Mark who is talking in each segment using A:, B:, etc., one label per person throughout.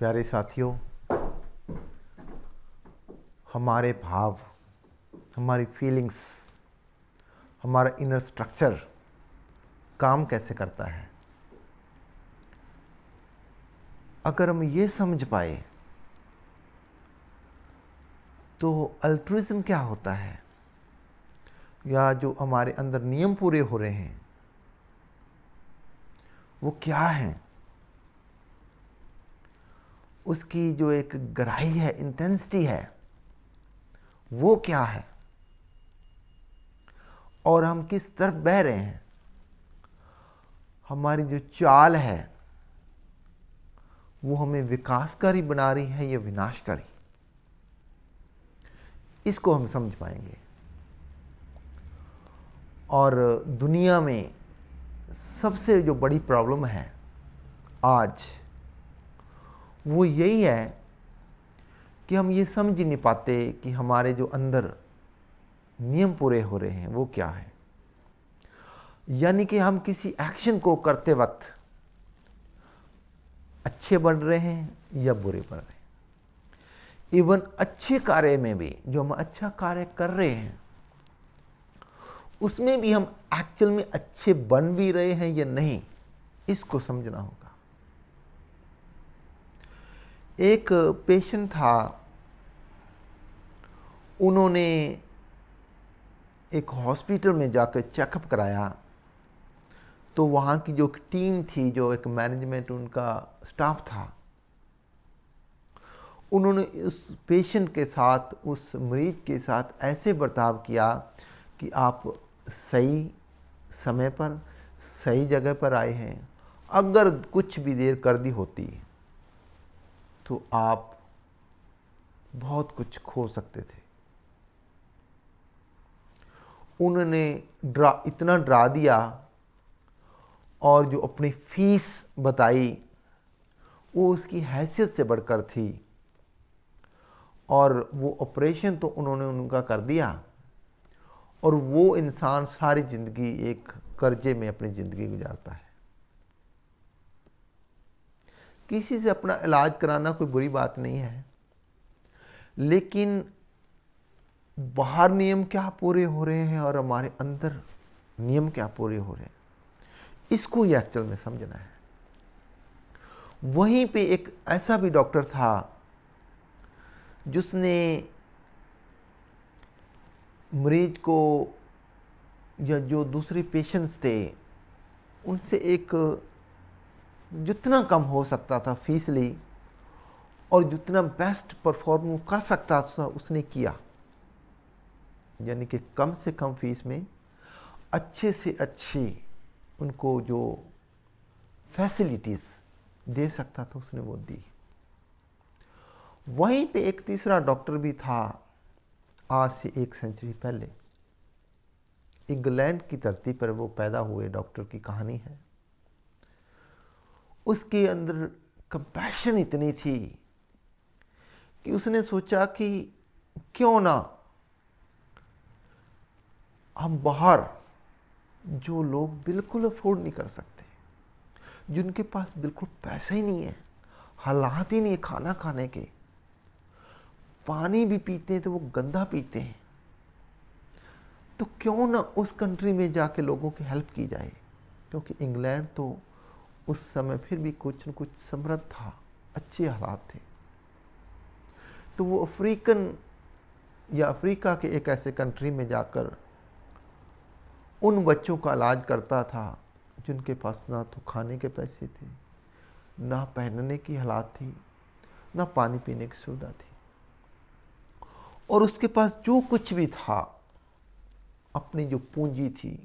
A: प्यारे साथियों, हमारे भाव, हमारी फीलिंग्स, हमारा इनर स्ट्रक्चर काम कैसे करता है, अगर हम ये समझ पाए तो अल्ट्रुइज्म क्या होता है, या जो हमारे अंदर नियम पूरे हो रहे हैं वो क्या हैं, उसकी जो एक गहराई है, इंटेंसिटी है, वो क्या है, और हम किस तरफ बह रहे हैं, हमारी जो चाल है वो हमें विकासकारी बना रही है या विनाशकारी, इसको हम समझ पाएंगे। और दुनिया में सबसे जो बड़ी प्रॉब्लम है आज, वो यही है कि हम ये समझ ही नहीं पाते कि हमारे जो अंदर नियम पूरे हो रहे हैं वो क्या है। यानी कि हम किसी एक्शन को करते वक्त अच्छे बन रहे हैं या बुरे बन रहे हैं। इवन अच्छे कार्य में भी, जो हम अच्छा कार्य कर रहे हैं उसमें भी हम एक्चुअल में अच्छे बन भी रहे हैं या नहीं, इसको समझना होगा। एक पेशेंट था, उन्होंने एक हॉस्पिटल में जाकर चेकअप कराया, तो वहाँ की जो टीम थी, जो एक मैनेजमेंट उनका स्टाफ था, उन्होंने उस पेशेंट के साथ, उस मरीज के साथ ऐसे बर्ताव किया कि आप सही समय पर सही जगह पर आए हैं। अगर कुछ भी देर कर दी होती तो आप बहुत कुछ खो सकते थे। उन्होंने इतना डरा दिया, और जो अपनी फीस बताई वो उसकी हैसियत से बढ़कर थी, और वो ऑपरेशन तो उन्होंने उनका कर दिया, और वो इंसान सारी ज़िंदगी एक कर्जे में अपनी ज़िंदगी गुजारता है। किसी से अपना इलाज कराना कोई बुरी बात नहीं है, लेकिन बाहर नियम क्या पूरे हो रहे हैं और हमारे अंदर नियम क्या पूरे हो रहे हैं, इसको ही एक्चुअल में समझना है। वहीं पे एक ऐसा भी डॉक्टर था जिसने मरीज को, या जो दूसरे पेशेंट्स थे उनसे एक जितना कम हो सकता था फीस ली, और जितना बेस्ट परफॉर्म कर सकता था उसने किया। यानी कि कम से कम फीस में अच्छे से अच्छी उनको जो फैसिलिटीज़ दे सकता था उसने वो दी। वहीं पे एक तीसरा डॉक्टर भी था, आज से 1 सेंचुरी पहले इंग्लैंड की धरती पर वो पैदा हुए डॉक्टर की कहानी है। उसके अंदर कंपैशन इतनी थी कि उसने सोचा कि क्यों ना हम बाहर, जो लोग बिल्कुल अफोर्ड नहीं कर सकते, जिनके पास बिल्कुल पैसा ही नहीं है, हालात ही नहीं है खाना खाने के, पानी भी पीते हैं तो वो गंदा पीते हैं, तो क्यों ना उस कंट्री में जाके लोगों की हेल्प की जाए। क्योंकि इंग्लैंड तो उस समय फिर भी कुछ न कुछ समृद्ध था, अच्छे हालात थे। तो वो अफ्रीकन या अफ्रीका के एक ऐसे कंट्री में जाकर उन बच्चों का इलाज करता था जिनके पास ना तो खाने के पैसे थे, ना पहनने की हालात थी, ना पानी पीने की सुविधा थी, और उसके पास जो कुछ भी था, अपनी जो पूंजी थी,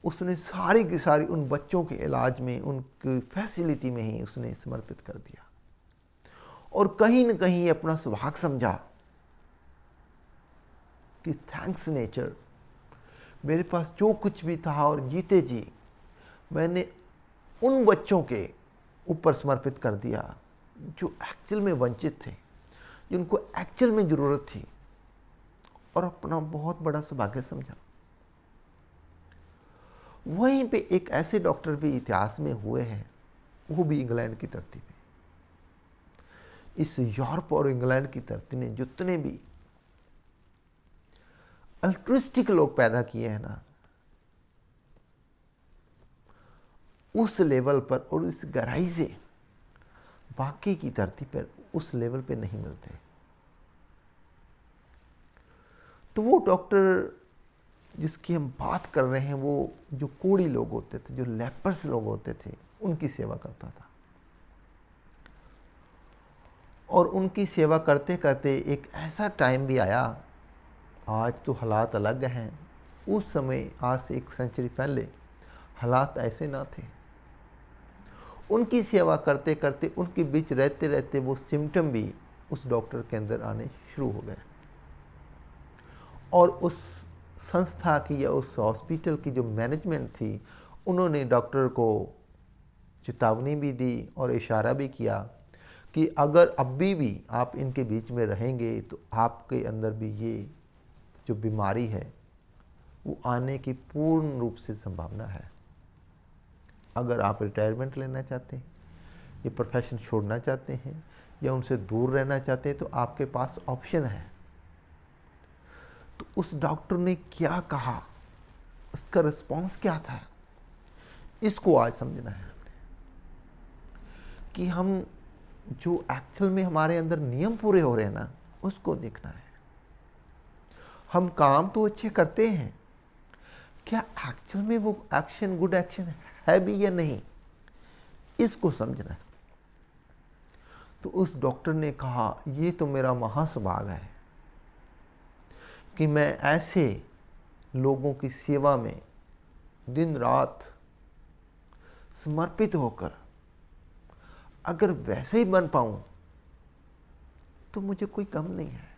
A: उसने सारी की सारी उन बच्चों के इलाज में, उनकी फैसिलिटी में ही उसने समर्पित कर दिया। और कहीं न कहीं अपना सौभाग्य समझा कि थैंक्स नेचर, मेरे पास जो कुछ भी था और जीते जी मैंने उन बच्चों के ऊपर समर्पित कर दिया जो एक्चुअल में वंचित थे, जिनको एक्चुअल में ज़रूरत थी, और अपना बहुत बड़ा सौभाग्य समझा। वहीं पे एक ऐसे डॉक्टर भी इतिहास में हुए हैं, वो भी इंग्लैंड की धरती पे, इस यूरोप और इंग्लैंड की धरती ने जितने भी अल्ट्रुइस्टिक लोग पैदा किए हैं ना, उस लेवल पर और उस गहराई से बाकी की धरती पर उस लेवल पे नहीं मिलते। तो वो डॉक्टर जिसकी हम बात कर रहे हैं, वो जो कोढ़ी लोग होते थे, जो लेपर्स लोग होते थे, उनकी सेवा करता था। और उनकी सेवा करते करते एक ऐसा टाइम भी आया, आज तो हालात अलग हैं, उस समय आज से 1 सेंचुरी पहले हालात ऐसे ना थे। उनकी सेवा करते करते, उनके बीच रहते रहते वो सिम्टम भी उस डॉक्टर के अंदर आने शुरू हो गए। और उस संस्था की या उस हॉस्पिटल की जो मैनेजमेंट थी, उन्होंने डॉक्टर को चेतावनी भी दी और इशारा भी किया कि अगर अभी भी आप इनके बीच में रहेंगे तो आपके अंदर भी ये जो बीमारी है वो आने की पूर्ण रूप से संभावना है। अगर आप रिटायरमेंट लेना चाहते हैं, ये प्रोफेशन छोड़ना चाहते हैं या उनसे दूर रहना चाहते हैं, तो आपके पास ऑप्शन है। तो उस डॉक्टर ने क्या कहा, उसका रिस्पॉन्स क्या था, इसको आज समझना है हमने। कि हम जो एक्चुअल में हमारे अंदर नियम पूरे हो रहे हैं ना, उसको देखना है। हम काम तो अच्छे करते हैं, क्या एक्चुअल में वो एक्शन गुड एक्शन है भी या नहीं, इसको समझना है। तो उस डॉक्टर ने कहा, ये तो मेरा महासौभाग्य है कि मैं ऐसे लोगों की सेवा में दिन रात समर्पित होकर अगर वैसे ही बन पाऊं तो मुझे कोई गम नहीं है।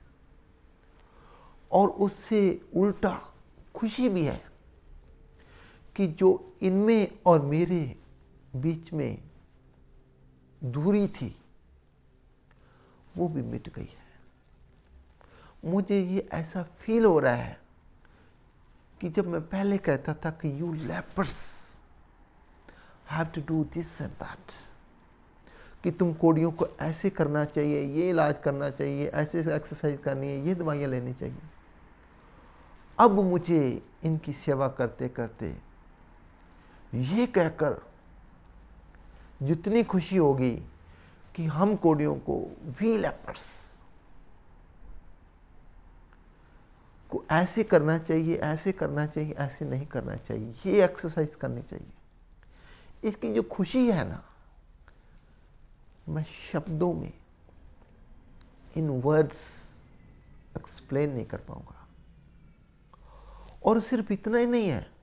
A: और उससे उल्टा खुशी भी है कि जो इनमें और मेरे बीच में दूरी थी वो भी मिट गई है। मुझे ये ऐसा फील हो रहा है कि जब मैं पहले कहता था कि you lepers have to do this and that, कि तुम कोढ़ियों को ऐसे करना चाहिए, ये इलाज करना चाहिए, ऐसे एक्सरसाइज करनी है, ये दवाइयाँ लेनी चाहिए। अब मुझे इनकी सेवा करते करते ये कहकर जितनी खुशी होगी कि हम कोढ़ियों को, वी लेपर्स को ऐसे करना चाहिए, ऐसे करना चाहिए, ऐसे नहीं करना चाहिए, ये एक्सरसाइज करनी चाहिए। इसकी जो खुशी है ना, मैं शब्दों में, इन वर्ड्स एक्सप्लेन नहीं कर पाऊंगा। और सिर्फ इतना ही नहीं है,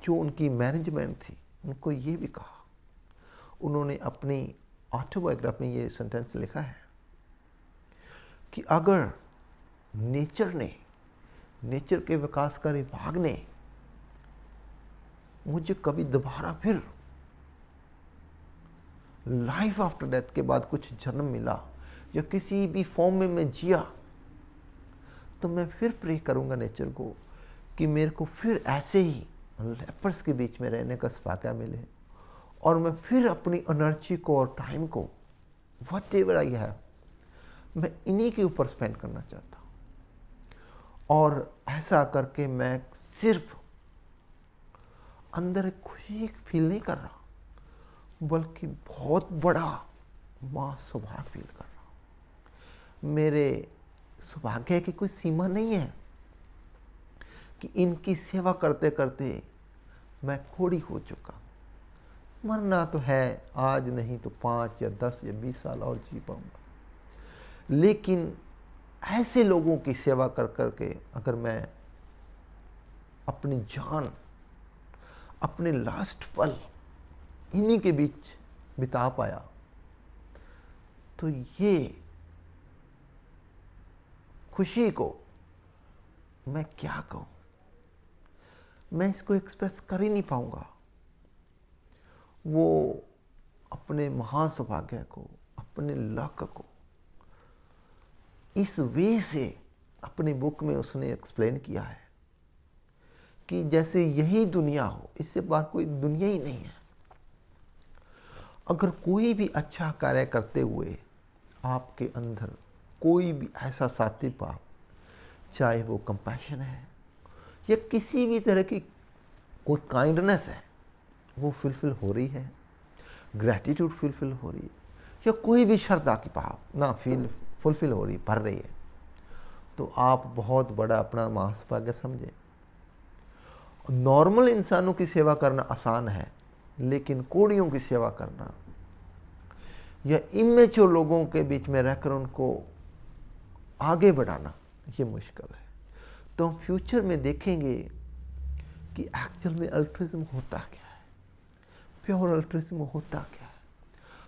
A: जो उनकी मैनेजमेंट थी उनको ये भी कहा, उन्होंने अपनी ऑटोबायोग्राफी में ये सेंटेंस लिखा है कि अगर नेचर के विकासकारी विभाग ने मुझे कभी दोबारा फिर लाइफ आफ्टर डेथ के बाद कुछ जन्म मिला या किसी भी फॉर्म में मैं जिया, तो मैं फिर प्रे करूंगा नेचर को कि मेरे को फिर ऐसे ही लेपर्स के बीच में रहने का सौभाग्य मिले और मैं फिर अपनी एनर्जी को और टाइम को, व्हाट एवर आई हैव, मैं इन्हीं के ऊपर स्पेंड करना चाहता हूँ। और ऐसा करके मैं सिर्फ अंदर एक खुशी फील नहीं कर रहा, बल्कि बहुत बड़ा मां सौभाग्य फील कर रहा हूँ। मेरे सौभाग्य की कोई सीमा नहीं है कि इनकी सेवा करते करते मैं कोढ़ी हो चुका। मरना तो है, आज नहीं तो 5 या 10 या 20 साल और जी पाऊंगा, लेकिन ऐसे लोगों की सेवा कर करके अगर मैं अपनी जान, अपने लास्ट पल इन्हीं के बीच बिता पाया, तो ये खुशी को मैं क्या कहूं, मैं इसको एक्सप्रेस कर ही नहीं पाऊंगा। वो अपने महान सौभाग्य को, अपने लक को इस वे से अपनी बुक में उसने एक्सप्लेन किया है कि जैसे यही दुनिया हो, इससे बाहर कोई दुनिया ही नहीं है। अगर कोई भी अच्छा कार्य करते हुए आपके अंदर कोई भी ऐसा सात्विक भाव, चाहे वो कंपैशन है या किसी भी तरह की कोई काइंडनेस है, वो फुलफिल हो रही है, ग्रैटिट्यूड फुलफिल हो रही है, या कोई भी श्रद्धा की भाव ना फुलफिल हो रही, भर रही है, तो आप बहुत बड़ा अपना महासौभाग्य समझें। नॉर्मल इंसानों की सेवा करना आसान है, लेकिन कोड़ियों की सेवा करना या इमेच्योर लोगों के बीच में रहकर उनको आगे बढ़ाना, ये मुश्किल है। तो हम फ्यूचर में देखेंगे कि एक्चुअल में अल्ट्रुइज्म होता क्या है, प्योर अल्ट्रुइज्म होता क्या है,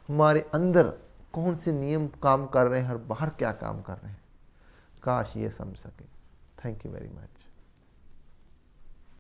A: हमारे अंदर कौन से नियम काम कर रहे हैं और बाहर क्या काम कर रहे हैं। काश ये समझ सके। Thank you very much.